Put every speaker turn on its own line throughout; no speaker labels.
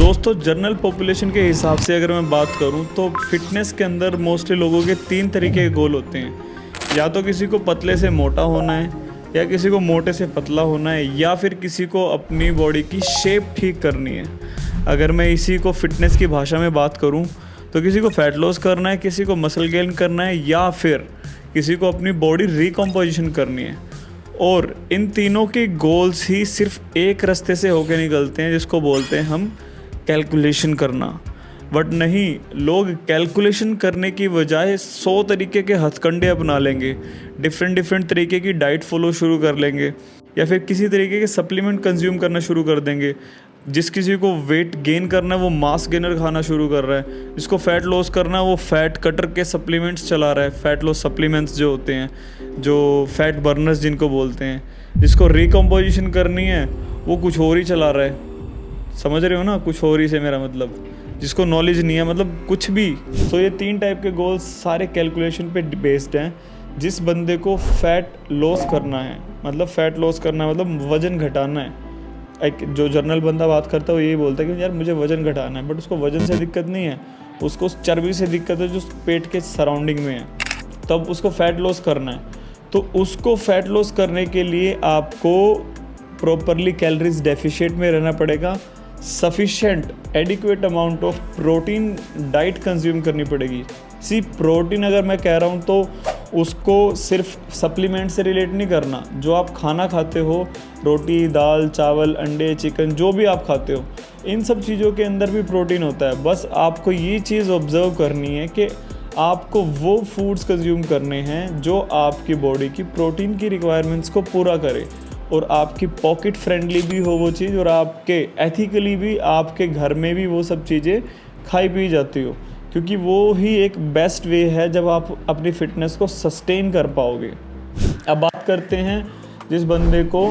दोस्तों, general population के हिसाब से अगर मैं बात करूं तो फिटनेस के अंदर मोस्टली लोगों के 3 तरीके के गोल होते हैं। या तो किसी को पतले से मोटा होना है, या किसी को मोटे से पतला होना है, या फिर किसी को अपनी बॉडी की शेप ठीक करनी है। अगर मैं इसी को फिटनेस की भाषा में बात करूं तो किसी को फैट लॉस करना है, किसी को मसल गेन करना है, या फिर किसी को अपनी बॉडी रिकम्पोजिशन करनी है। और इन तीनों के गोल्स ही सिर्फ एक रास्ते से होकर निकलते हैं, जिसको बोलते हैं हम कैलकुलेशन करना। बट नहीं, लोग कैलकुलेशन करने की बजाय 100 तरीके के हथकंडे अपना लेंगे, डिफरेंट तरीके की डाइट फॉलो शुरू कर लेंगे, या फिर किसी तरीके के सप्लीमेंट कंज्यूम करना शुरू कर देंगे। जिस किसी को वेट गेन करना है वो मास गेनर खाना शुरू कर रहा है, जिसको फैट लॉस करना है वो फैट कटर के सप्लीमेंट्स चला रहा है, फैट लॉस सप्लीमेंट्स जो होते हैं, जो फैट बर्नर्स जिनको बोलते हैं। जिसको रिकम्पोजिशन करनी है वो कुछ और ही चला रहा है। समझ रहे हो ना, कुछ और ही से मेरा मतलब, जिसको नॉलेज नहीं है, मतलब कुछ भी। तो ये 3 टाइप के गोल्स सारे कैलकुलेशन पे बेस्ड हैं। जिस बंदे को फैट लॉस करना है, मतलब फैट लॉस करना है मतलब वज़न घटाना है। एक जो जर्नल बंदा बात करता है वो यही बोलता है कि यार मुझे वज़न घटाना है, बट उसको वज़न से दिक्कत नहीं है, उसको चर्बी से दिक्कत है जो पेट के सराउंडिंग में है, तब उसको फैट लॉस करना है। तो उसको फैट लॉस करने के लिए आपको प्रॉपरली कैलोरीज डेफिशिएट में रहना पड़ेगा, sufficient adequate amount of protein diet consume करनी पड़ेगी। प्रोटीन अगर मैं कह रहा हूँ तो उसको सिर्फ सप्लीमेंट से रिलेट नहीं करना। जो आप खाना खाते हो, रोटी, दाल, चावल, अंडे, चिकन, जो भी आप खाते हो, इन सब चीज़ों के अंदर भी प्रोटीन होता है। बस आपको ये चीज़ ऑब्जर्व करनी है कि आपको वो फूड्स कंज्यूम करने हैं जो आपकी बॉडी की प्रोटीन की रिक्वायरमेंट्स को पूरा करे, और आपकी पॉकेट फ्रेंडली भी हो वो चीज़, और आपके एथिकली भी आपके घर में भी वो सब चीज़ें खाई पी जाती हो, क्योंकि वो ही एक बेस्ट वे है जब आप अपनी फ़िटनेस को सस्टेन कर पाओगे। अब बात करते हैं जिस बंदे को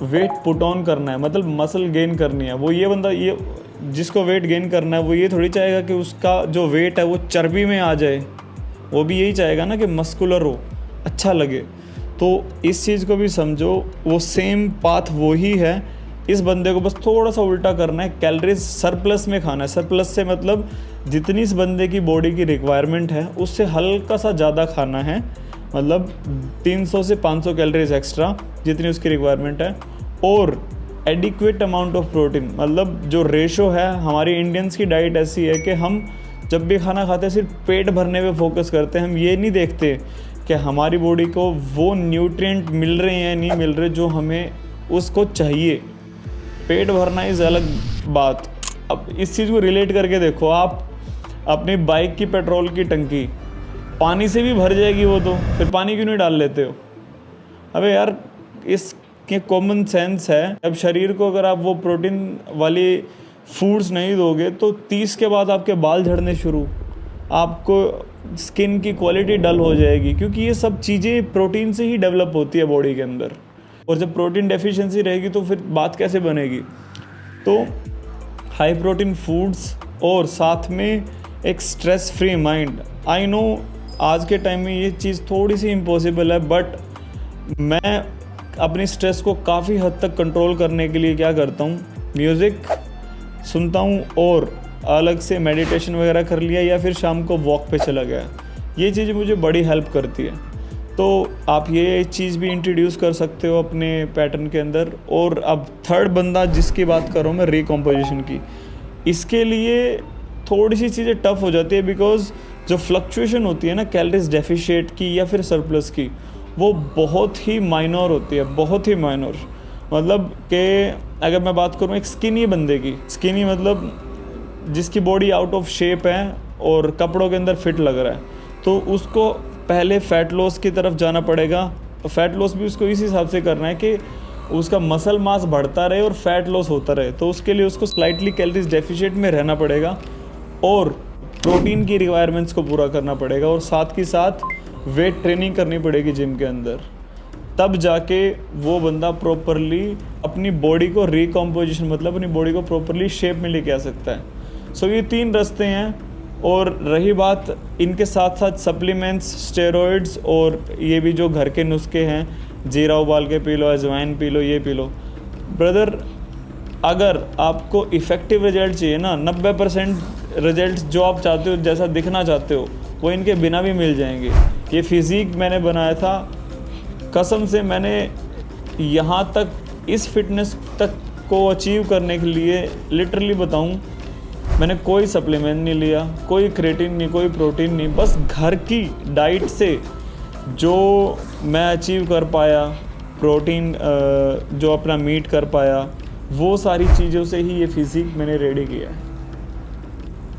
वेट पुट ऑन करना है, मतलब मसल गेन करनी है, वो ये बंदा, ये जिसको वेट गेन करना है वो ये थोड़ी चाहेगा कि उसका जो वेट है वो चर्बी में आ जाए। वो भी यही चाहेगा ना कि मस्कुलर हो, अच्छा लगे। तो इस चीज़ को भी समझो, वो सेम पाथ वो ही है। इस बंदे को बस थोड़ा सा उल्टा करना है, कैलोरीज सरप्लस में खाना है। सरप्लस से मतलब जितनी इस बंदे की बॉडी की रिक्वायरमेंट है उससे हल्का सा ज़्यादा खाना है, मतलब 300 से 500 कैलोरीज एक्स्ट्रा जितनी उसकी रिक्वायरमेंट है। और एडिक्वेट अमाउंट ऑफ प्रोटीन, मतलब जो रेशो है, हमारी इंडियंस की डाइट ऐसी है कि हम जब भी खाना खाते हैं सिर्फ पेट भरने पे फोकस करते हैं। हम ये नहीं देखते कि हमारी बॉडी को वो न्यूट्रिएंट मिल रहे हैं या नहीं मिल रहे जो हमें उसको चाहिए। पेट भरना इज़ अलग बात। अब इस चीज़ को रिलेट करके देखो, आप अपनी बाइक की पेट्रोल की टंकी पानी से भी भर जाएगी, वो तो फिर पानी क्यों नहीं डाल लेते हो? अबे यार, इसके कॉमन सेंस है। अब शरीर को अगर आप वो प्रोटीन वाली फूड्स नहीं दोगे तो 30 के बाद आपके बाल झड़ने शुरू, आपको स्किन की क्वालिटी डल हो जाएगी, क्योंकि ये सब चीज़ें प्रोटीन से ही डेवलप होती है बॉडी के अंदर। और जब प्रोटीन डेफिशिएंसी रहेगी तो फिर बात कैसे बनेगी? तो हाई प्रोटीन फूड्स और साथ में एक stress free mind. I know आज के टाइम में ये चीज़ थोड़ी सी इम्पॉसिबल है, बट मैं अपनी स्ट्रेस को काफ़ी हद तक कंट्रोल करने के लिए क्या करता हूँ, म्यूज़िक सुनता हूँ और अलग से मेडिटेशन वगैरह कर लिया, या फिर शाम को वॉक पे चला गया। ये चीज़ मुझे बड़ी हेल्प करती है। तो आप ये चीज़ भी इंट्रोड्यूस कर सकते हो अपने पैटर्न के अंदर। और अब थर्ड बंदा जिसकी बात कर रहा हूँ मैं, रिकम्पोजिशन की, इसके लिए थोड़ी सी चीज़ें टफ हो जाती है, बिकॉज जो फ्लक्चुएशन होती है ना कैलोरीज डेफिशिएट की या फिर सरप्लस की, वो बहुत ही माइनर होती है, बहुत ही माइनर। मतलब कि अगर मैं बात करूँ एक स्किनी बंदे की, स्किनी मतलब जिसकी बॉडी आउट ऑफ शेप है और कपड़ों के अंदर फिट लग रहा है, तो उसको पहले फ़ैट लॉस की तरफ जाना पड़ेगा। और फ़ैट लॉस भी उसको इस हिसाब से करना है कि उसका मसल मास बढ़ता रहे और फैट लॉस होता रहे। तो उसके लिए उसको स्लाइटली कैलोरीज डेफिशिएट में रहना पड़ेगा और प्रोटीन की रिक्वायरमेंट्स को पूरा करना पड़ेगा, और साथ ही साथ वेट ट्रेनिंग करनी पड़ेगी जिम के अंदर। तब जाके वो बंदा प्रॉपरली अपनी बॉडी को रिकम्पोजिशन, मतलब अपनी बॉडी को प्रॉपरली शेप में लेके आ सकता है। सो ये 3 रास्ते हैं। और रही बात इनके साथ साथ सप्लीमेंट्स, स्टेरॉइड्स और ये भी जो घर के नुस्खे हैं, जीरा उबाल के पी लो, अजवाइन पी लो, ये पी लो। ब्रदर अगर आपको इफ़ेक्टिव रिजल्ट चाहिए ना, 90% रिजल्ट जो आप चाहते हो, जैसा दिखना चाहते हो, वो इनके बिना भी मिल जाएंगे। ये फिज़ीक मैंने बनाया था, कसम से मैंने यहाँ तक इस फिटनेस तक को अचीव करने के लिए लिटरली बताऊँ, मैंने कोई सप्लीमेंट नहीं लिया, कोई क्रेटिन नहीं, कोई प्रोटीन नहीं, बस घर की डाइट से जो मैं अचीव कर पाया, प्रोटीन जो अपना मीट कर पाया, वो सारी चीज़ों से ही ये फिज़ीक मैंने रेडी किया है।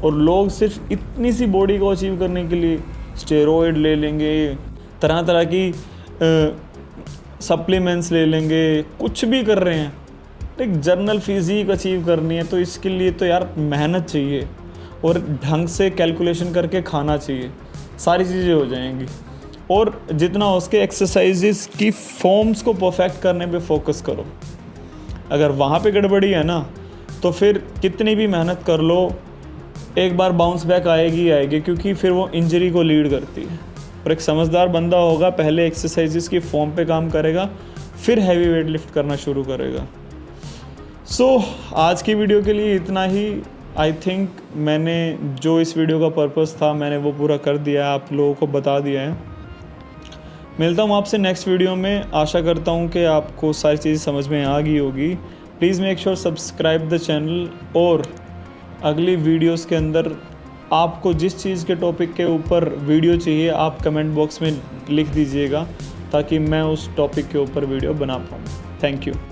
और लोग सिर्फ इतनी सी बॉडी को अचीव करने के लिए स्टेरॉइड ले लेंगे, तरह तरह की सप्लीमेंट्स ले लेंगे, कुछ भी कर रहे हैं। एक जर्नल फिज़ीक अचीव करनी है तो इसके लिए तो यार मेहनत चाहिए और ढंग से कैलकुलेशन करके खाना चाहिए, सारी चीज़ें हो जाएंगी। और जितना हो सके एक्सरसाइजेस की फॉर्म्स को परफेक्ट करने पे फोकस करो। अगर वहाँ पे गड़बड़ी है ना, तो फिर कितनी भी मेहनत कर लो, एक बार बाउंस बैक आएगी आएगी, क्योंकि फिर वो इंजरी को लीड करती है। और एक समझदार बंदा होगा, पहले एक्सरसाइजेस की फॉर्म पे काम करेगा, फिर हैवी वेट लिफ्ट करना शुरू करेगा। आज की वीडियो के लिए इतना ही। आई थिंक मैंने जो इस वीडियो का पर्पस था मैंने वो पूरा कर दिया है, आप लोगों को बता दिया है। मिलता हूँ आपसे नेक्स्ट वीडियो में। आशा करता हूँ कि आपको सारी चीज़ें समझ में आ गई होगी। Please make sure subscribe the channel, और अगली वीडियोस के अंदर आपको जिस चीज़ के टॉपिक के ऊपर वीडियो चाहिए आप कमेंट बॉक्स में लिख दीजिएगा, ताकि मैं उस टॉपिक के ऊपर वीडियो बना पाऊँ। Thank you.